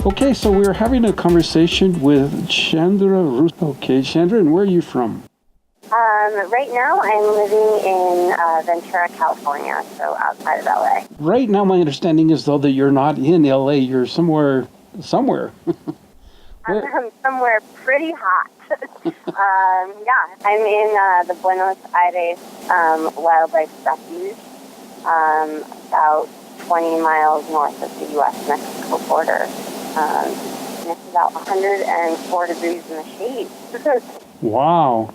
Okay, so we're having a conversation with Chandra Russo. Okay, Chandra, and where are you from? Right now I'm living in Ventura, California, so outside of LA. Right now, my understanding is, though, that you're not in LA. You're somewhere. Where? I'm somewhere pretty hot. I'm in the Buenos Aires Wildlife Refuge, about 20 miles north of the U.S.-Mexico border. And it's about 104 degrees in the shade. Wow.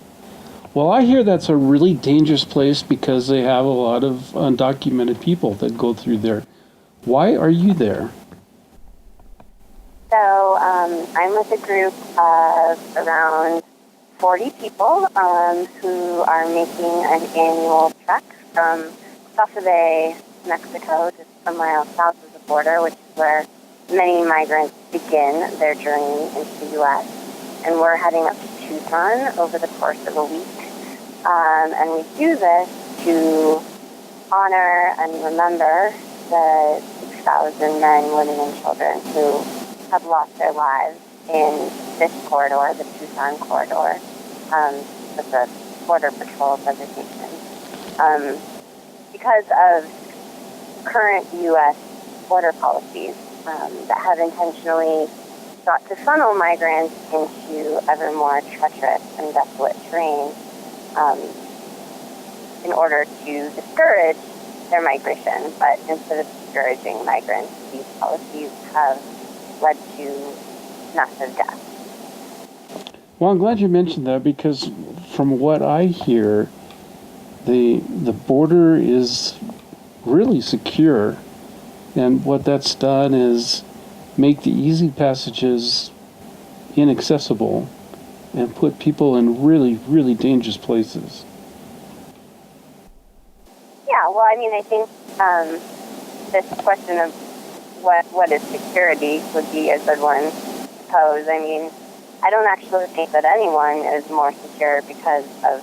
Well, I hear that's a really dangerous place because they have a lot of undocumented people that go through there. Why are you there? So I'm with a group of around 40 people who are making an annual trek from Sosbe, Mexico, just some miles south of the border, which is where many migrants begin their journey into the U.S. And we're heading up to Tucson over the course of a week. And we do this to honor and remember the 6,000 men, women, and children who have lost their lives in this corridor, the Tucson corridor, with the Border Patrol designation. Because of current U.S. border policies that have intentionally sought to funnel migrants into ever more treacherous and desolate terrain in order to discourage their migration. But instead of discouraging migrants, these policies have led to massive death. Well, I'm glad you mentioned that because from what I hear, the border is really secure, and what that's done is make the easy passages inaccessible and put people in really, really dangerous places. Yeah, well, I mean, I think this question of what is security would be a good one to pose. I mean, I don't actually think that anyone is more secure because of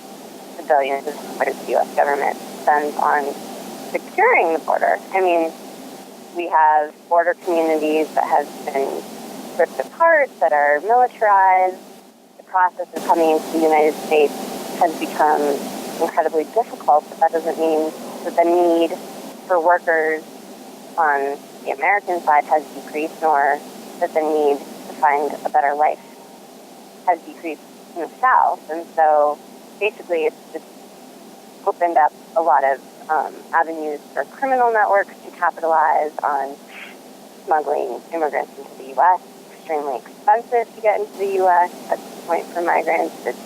the billions of dollars the U.S. government spends on securing the border. I mean, we have border communities that have been ripped apart, that are militarized. The process of coming into the United States has become incredibly difficult, but that doesn't mean that the need for workers on the American side has decreased, nor that the need to find a better life has decreased in the South. And so basically it's just opened up a lot of avenues for criminal networks to capitalize on smuggling immigrants into the U.S. It's extremely expensive to get into the U.S. At this point for migrants, it's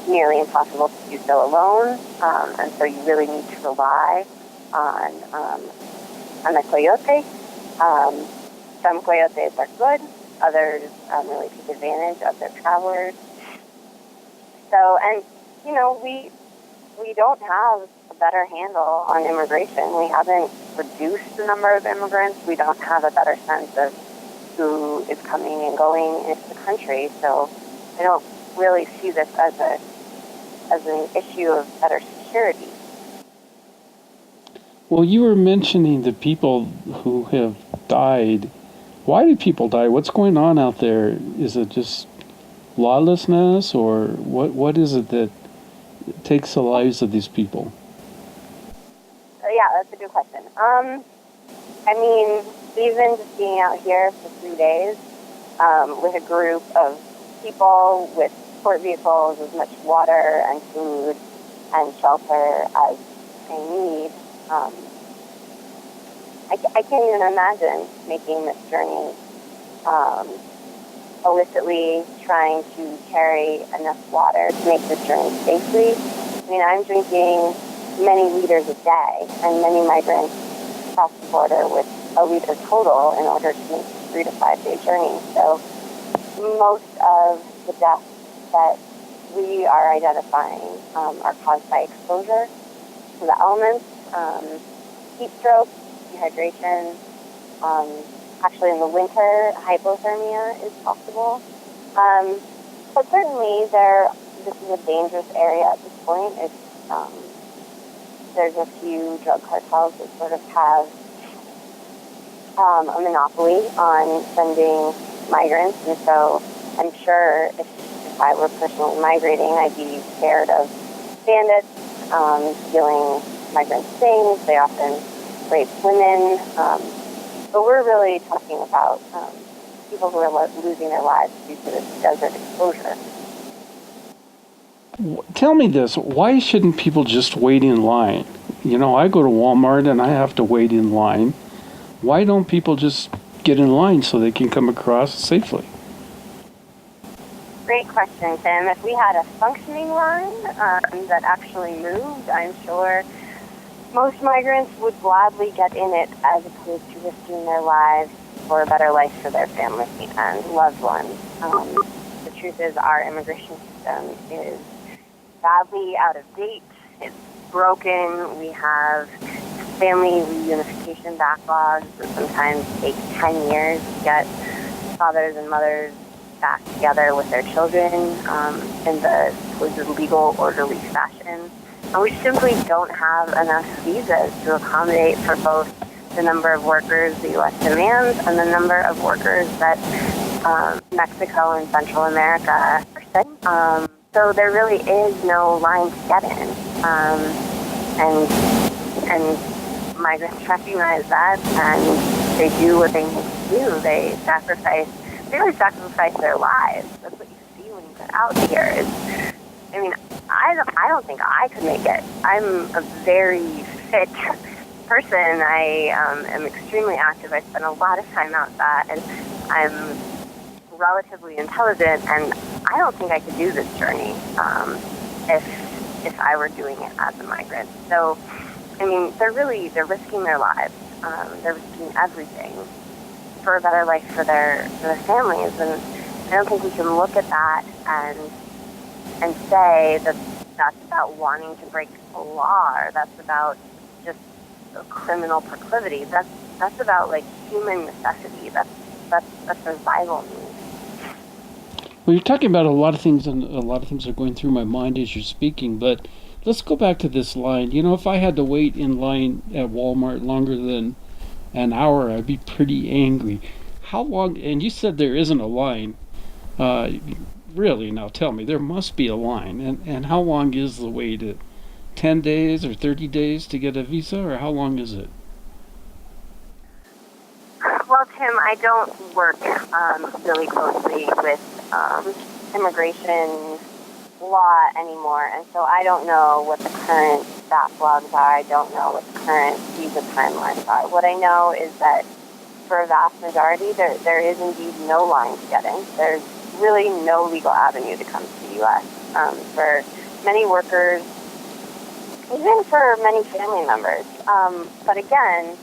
nearly impossible to do so alone. And so you really need to rely on the coyote. Some coyotes are good. Others really take advantage of their travelers. So, and, you know, we don't have a better handle on immigration. We haven't reduced the number of immigrants. We don't have a better sense of who is coming and going into the country. So I don't really see this as an issue of better security. Well, you were mentioning the people who have died. Why do people die? What's going on out there? Is it just lawlessness, or what is it that takes the lives of these people? Yeah, that's a good question. I mean, even just being out here for 3 days with a group of people with support vehicles, as much water and food and shelter as they need, I can't even imagine making this journey illicitly, trying to carry enough water to make this journey safely. I mean, I'm drinking many liters a day, and many migrants cross the border with a liter total in order to make a 3 to 5 day journey. So most of the deaths that we are identifying are caused by exposure to the elements, heat stroke, dehydration. Actually, in the winter, hypothermia is possible. But certainly, this is a dangerous area at this point. There's a few drug cartels that sort of have a monopoly on sending migrants, and so I'm sure if I were personally migrating, I'd be scared of bandits stealing migrants' things. They often rape women, but we're really talking about people who are losing their lives due to this desert exposure. Tell me this, why shouldn't people just wait in line? You know, I go to Walmart and I have to wait in line. Why don't people just get in line so they can come across safely? Great question, Tim. If we had a functioning line that actually moved, I'm sure most migrants would gladly get in it as opposed to risking their lives for a better life for their family and loved ones. The truth is our immigration system is badly out of date. It's broken. We have family reunification backlogs that sometimes take 10 years to get fathers and mothers back together with their children in the supposed legal, orderly fashion. And we simply don't have enough visas to accommodate for both the number of workers the U.S. demands and the number of workers that Mexico and Central America are sending. So there really is no line to get in. And migrants recognize that, and they do what they need to do. They really sacrifice their lives. That's what you see when you get out here. I don't think I could make it. I'm a very fit person. I am extremely active. I spend a lot of time outside, and I'm relatively intelligent, and I don't think I could do this journey if I were doing it as a migrant. So, they're risking their lives. They're risking everything for a better life for their families, and I don't think we can look at that and say that that's about wanting to break a law, or that's about just a criminal proclivity. That's about like human necessity. That's a survival need. Well, you're talking about a lot of things, and a lot of things are going through my mind as you're speaking, but let's go back to this line. You know, if I had to wait in line at Walmart longer than an hour, I'd be pretty angry. How long, and you said there isn't a line, really, now tell me, there must be a line, and how long is the wait? 10 days or 30 days to get a visa, or how long is it? Well, Tim, I don't work really closely with immigration law anymore, and so I don't know what the current backlogs are. I don't know what the current visa timelines are. What I know is that for a vast majority, there is indeed no line to get in. There's really no legal avenue to come to the U.S. For many workers, even for many family members. But again,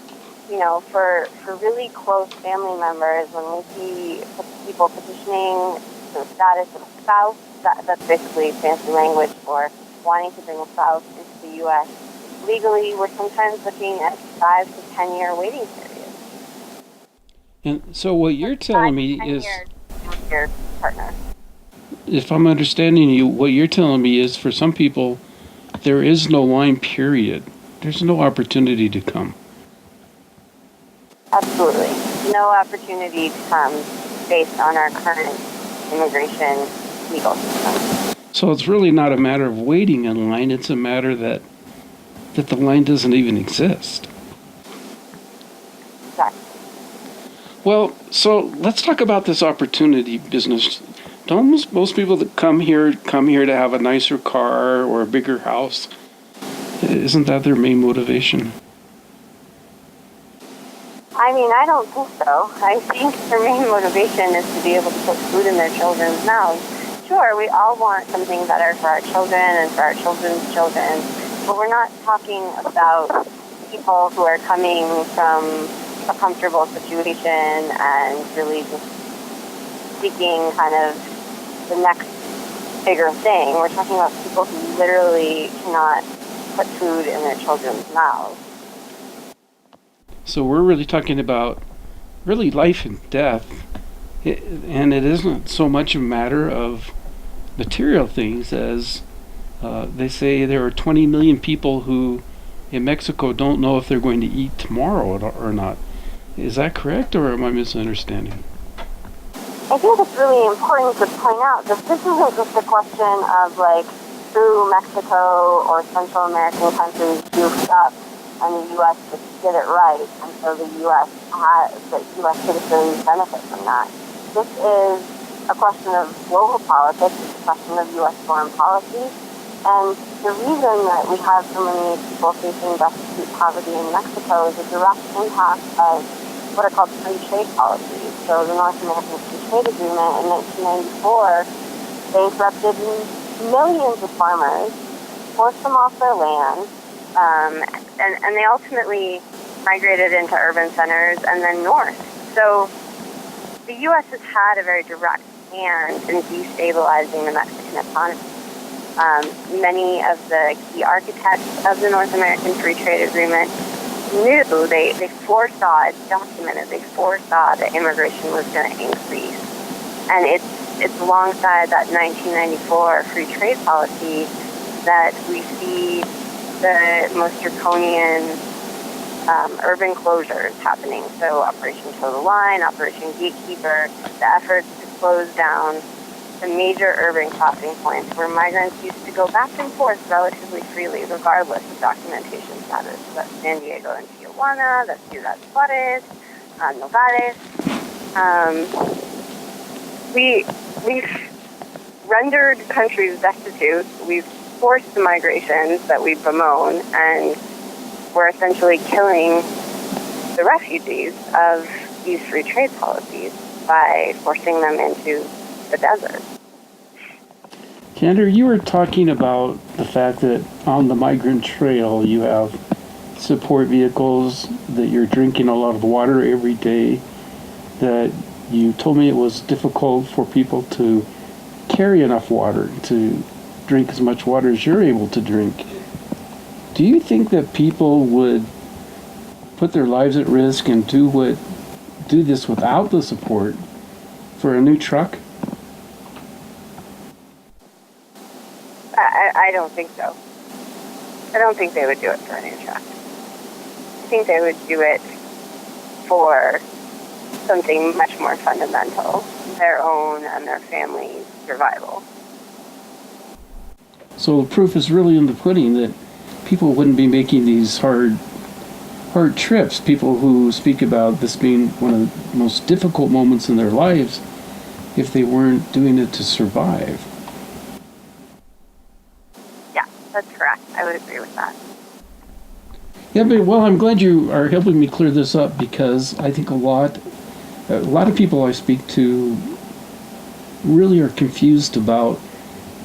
for really close family members, when we see people petitioning for the status of a spouse, that's basically fancy language for wanting to bring a spouse into the U.S. legally, we're sometimes looking at 5 to 10 year waiting periods. And so what you're telling me is, your partner. if I'm understanding you, what you're telling me is for some people, there is no line, period. There's no opportunity to come. Absolutely. No opportunity to come based on our current immigration legal system. So it's really not a matter of waiting in line, it's a matter that the line doesn't even exist. Exactly. Well, so let's talk about this opportunity business. Don't most people that come here to have a nicer car or a bigger house? Isn't that their main motivation? I don't think so. I think their main motivation is to be able to put food in their children's mouths. Sure, we all want something better for our children and for our children's children, but we're not talking about people who are coming from a comfortable situation and really just seeking kind of the next bigger thing. We're talking about people who literally cannot put food in their children's mouths. So we're really talking about really life and death, and it isn't so much a matter of material things as they say there are 20 million people who in Mexico don't know if they're going to eat tomorrow or not. Is that correct, or am I misunderstanding? I think it's really important to point out that this isn't just a question of like who Mexico or Central American countries goofed up and the U.S. just did it right, and so the U.S. citizens benefit from that. This is a question of global politics. It's a question of U.S. foreign policy, and the reason that we have so many people facing destitute poverty in Mexico is a direct impact of what are called free trade policies. So the North American Free Trade Agreement in 1994 bankrupted millions of farmers, forced them off their land, and they ultimately migrated into urban centers and then north. So the U.S. has had a very direct hand in destabilizing the Mexican economy. Many of the key architects of the North American Free Trade Agreement knew, they foresaw, it's documented, they foresaw that immigration was going to increase. And it's alongside that 1994 free trade policy that we see the most draconian urban closures happening. So Operation Toe the Line, Operation Gatekeeper, the efforts to close down the major urban crossing points where migrants used to go back and forth relatively freely, regardless of documentation status. So that's San Diego and Tijuana, that's Ciudad Juarez, Nogales. We've rendered countries destitute. We've forced the migrations that we bemoan, and we're essentially killing the refugees of these free trade policies by forcing them into the desert. Chandra, you were talking about the fact that on the Migrant Trail you have support vehicles, that you're drinking a lot of water every day, that you told me it was difficult for people to carry enough water to drink as much water as you're able to drink. Do you think that people would put their lives at risk and do this without the support for a new truck? I don't think so. I don't think they would do it for a new truck. I think they would do it for something much more fundamental, their own and their family's survival. So the proof is really in the pudding that people wouldn't be making these hard trips. People who speak about this being one of the most difficult moments in their lives if they weren't doing it to survive. Yeah, that's correct. I would agree with that. Yeah, but well, I'm glad you are helping me clear this up, because I think a lot of people I speak to really are confused about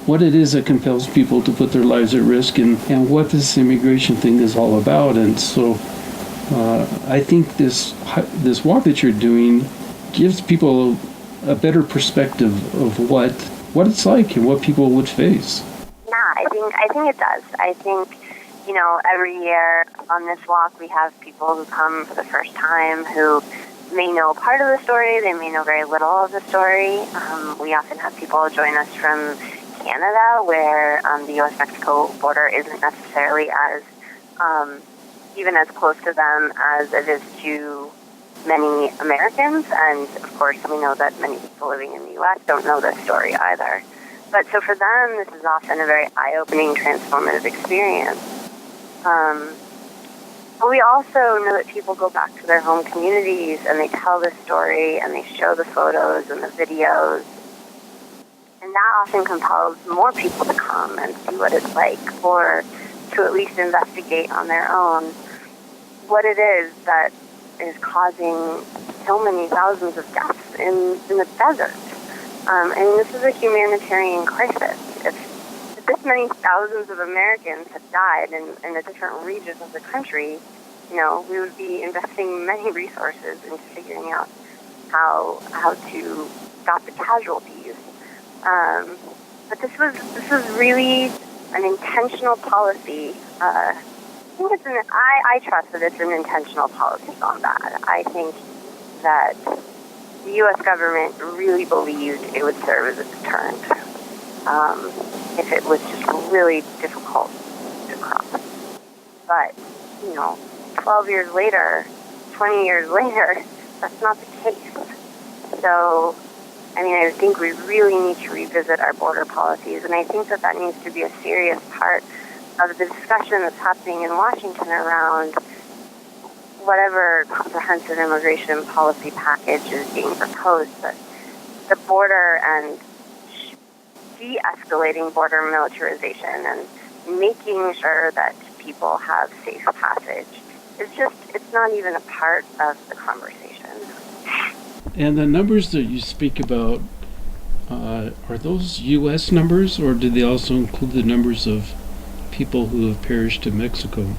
what it is that compels people to put their lives at risk, and what this immigration thing is all about. And so I think this walk that you're doing gives people a better perspective of what it's like and what people would face. Yeah, I think it does. I think, every year on this walk we have people who come for the first time who may know part of the story, they may know very little of the story. We often have people join us from Canada, where the U.S.-Mexico border isn't necessarily as even as close to them as it is to many Americans. And of course, we know that many people living in the U.S. don't know this story either. But so for them, this is often a very eye-opening, transformative experience. But we also know that people go back to their home communities and they tell this story and they show the photos and the videos. And that often compels more people to come and see what it's like, or to at least investigate on their own what it is that is causing so many thousands of deaths in the desert. And this is a humanitarian crisis. If this many thousands of Americans have died in the different regions of the country, we would be investing many resources into figuring out how to stop the casualties. But this was really an intentional policy. I trust that it's an intentional policy on that. I think that the U.S. government really believed it would serve as a deterrent if it was just really difficult to cross. But, 12 years later, 20 years later, that's not the case. So I mean, I think we really need to revisit our border policies, and I think that needs to be a serious part of the discussion that's happening in Washington around whatever comprehensive immigration policy package is being proposed. But the border and de-escalating border militarization and making sure that people have safe passage it's not even a part of the conversation. And the numbers that you speak about, are those U.S. numbers, or do they also include the numbers of people who have perished in Mexico?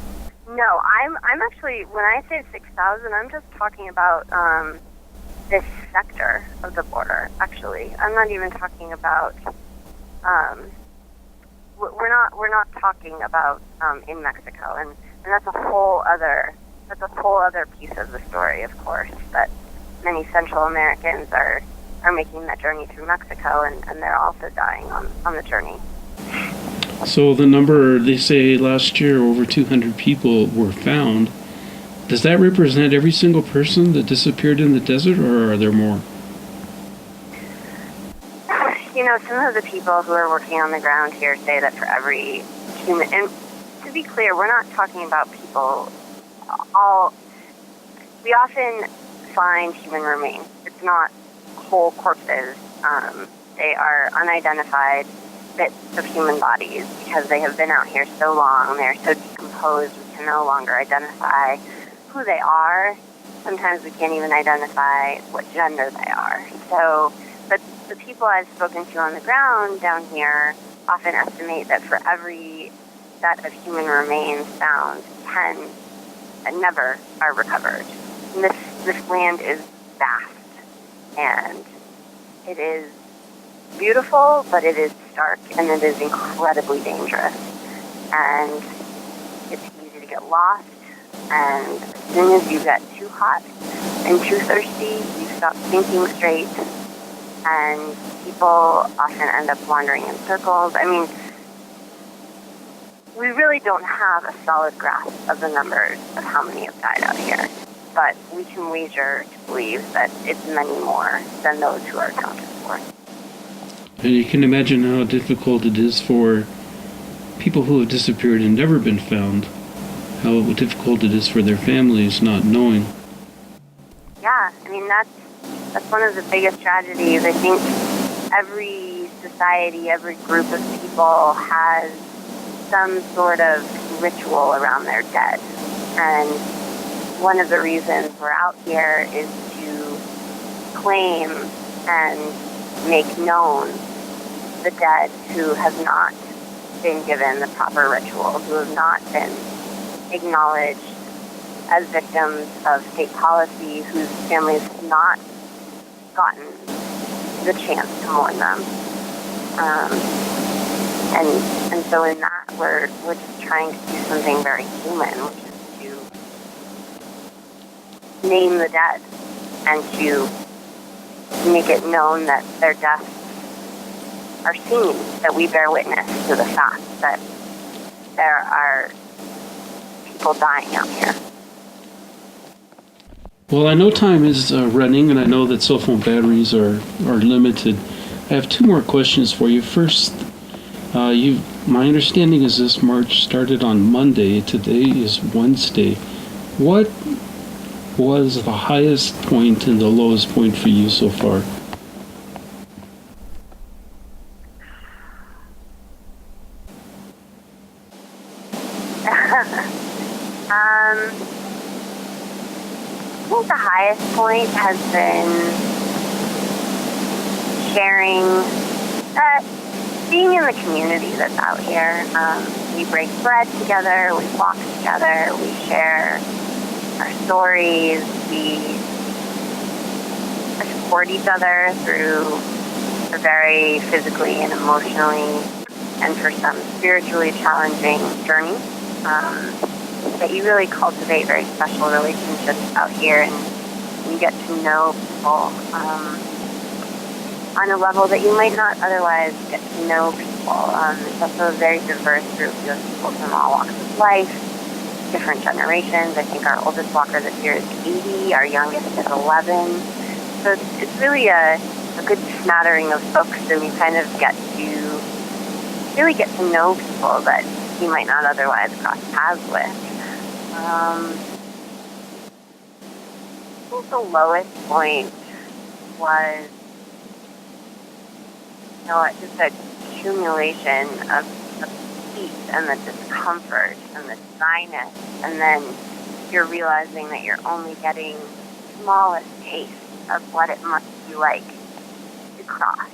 No, I'm actually, when I say 6,000, I'm just talking about this sector of the border, actually. I'm not even talking about, we're not talking about in Mexico, and that's a whole other piece of the story, of course, that many Central Americans are making that journey through Mexico, and they're also dying on the journey. So the number, they say last year over 200 people were found. Does that represent every single person that disappeared in the desert, or are there more? You know, some of the people who are working on the ground here say that for every human, and to be clear, we're not talking about people we often find human remains. It's not whole corpses. They are unidentified bits of human bodies because they have been out here so long. They're so decomposed, we can no longer identify who they are. Sometimes we can't even identify what gender they are. So, but the people I've spoken to on the ground down here often estimate that for every set of human remains found, 10 never are recovered. And this land is vast, and it is beautiful, but it is stark, and it is incredibly dangerous. And it's easy to get lost, and as soon as you get too hot and too thirsty, you stop thinking straight, and people often end up wandering in circles. I mean, we really don't have a solid grasp of the numbers of how many have died out here, but we can wager to believe that it's many more than those who are accounted for. And you can imagine how difficult it is for people who have disappeared and never been found, how difficult it is for their families not knowing. Yeah, I mean, that's one of the biggest tragedies. I think every society, every group of people has some sort of ritual around their dead. And one of the reasons we're out here is to claim and make known the dead who have not been given the proper ritual, who have not been acknowledged as victims of state policy, whose families have not gotten the chance to mourn them. And so in that, we're just trying to do something very human, which is to name the dead and to make it known that their deaths are seen, that we bear witness to the fact that there are people dying out here. Well, I know time is running, and I know that cell phone batteries are limited. I have two more questions for you. First, my understanding is this march started on Monday. Today is Wednesday. What was the highest point and the lowest point for you so far? I think the highest point has been sharing, being in the community that's out here. We break bread together, we walk together, we share our stories, we support each other through a very physically and emotionally, and for some spiritually challenging journey. That you really cultivate very special relationships out here, and you get to know people on a level that you might not otherwise get to know people. It's also a very diverse group. You have people from all walks of life, different generations. I think our oldest walker this year is 80, our youngest is 11. So it's really a a good smattering of folks, and you kind of really get to know people that you might not otherwise cross paths with. I think the lowest point was, just an accumulation of the heat and the discomfort and the dryness, and then you're realizing that you're only getting the smallest taste of what it must be like to cross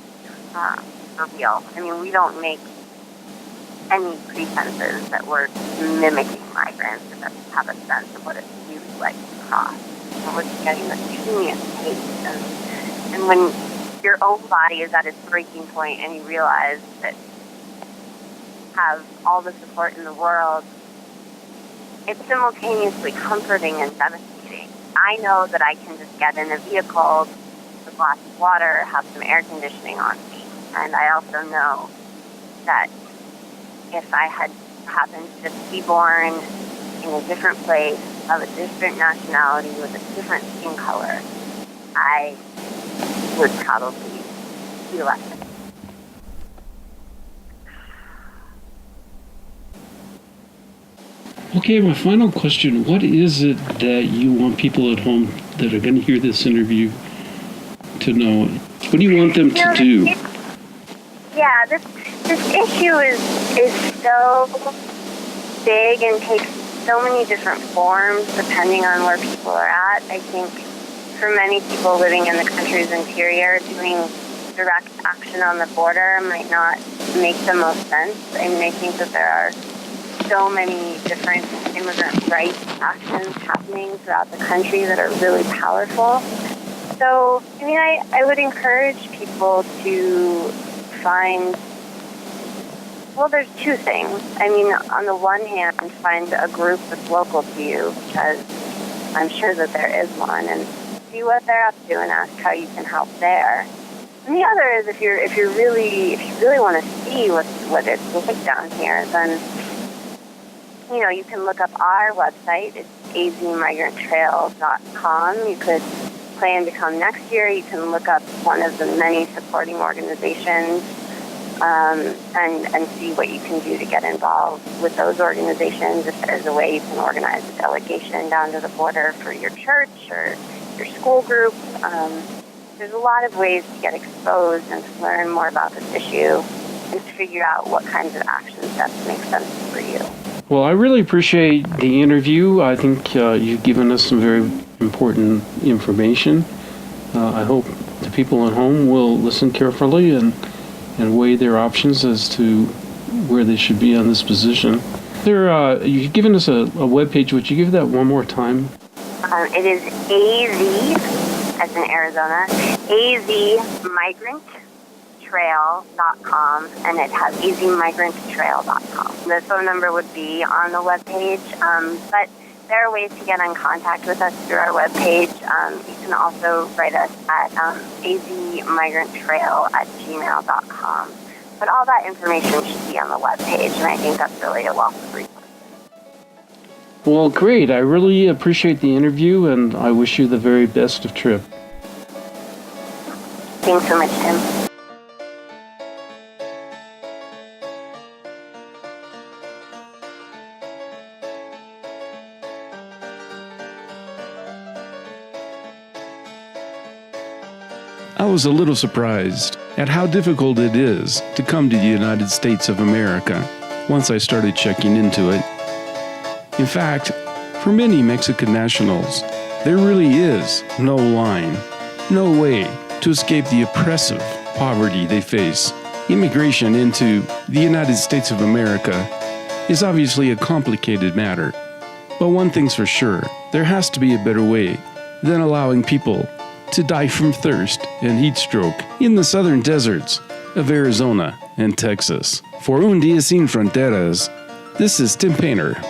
for real. I mean, we don't make any pretenses that we're mimicking migrants or that we have a sense of what it's really like to cross. And we're just getting the teeniest taste. And when your own body is at its breaking point and you realize that you have all the support in the world, it's simultaneously comforting and devastating. I know that I can just get in a vehicle with a glass of water, have some air conditioning on me. And I also know that if I had happened to be born in a different place, of a different nationality, with a different skin color, I would probably be less. Okay, my final question. What is it that you want people at home that are going to hear this interview to know? What do you want them to do? This issue is so big and takes so many different forms depending on where people are at. I think for many people living in the country's interior, doing direct action on the border might not make the most sense. I mean, I think that there are so many different immigrant rights actions happening throughout the country that are really powerful. So, I mean, I would encourage people to find, well, there's two things. I mean, on the one hand, find a group that's local to you, because I'm sure that there is one, and see what they're up to and ask how you can help there. And the other is if you really want to see what it's like down here, then you can look up our website. It's azmigranttrail.com. You could plan to come next year. You can look up one of the many supporting organizations and see what you can do to get involved with those organizations. If there's a way you can organize a delegation down to the border for your church or your school group. There's a lot of ways to get exposed and to learn more about this issue and to figure out what kinds of action steps make sense for you. Well, I really appreciate the interview. I think you've given us some very important information. I hope the people at home will listen carefully and weigh their options as to where they should be on this position. You've given us a webpage. Would you give that one more time? It is AZ, as in Arizona, azmigranttrail.com, and it has azmigranttrail.com. The phone number would be on the webpage, but there are ways to get in contact with us through our webpage. You can also write us at azmigranttrail@gmail.com. But all that information should be on the webpage, and I think that's really a welcome resource. Well, great. I really appreciate the interview, and I wish you the very best of trip. Thanks so much, Tim. I was a little surprised at how difficult it is to come to the United States of America once I started checking into it. In fact, for many Mexican nationals, there really is no line, no way to escape the oppressive poverty they face. Immigration into the United States of America is obviously a complicated matter, but one thing's for sure, there has to be a better way than allowing people to die from thirst and heat stroke in the southern deserts of Arizona and Texas. For Dia Sin Fronteras, this is Tim Paynter.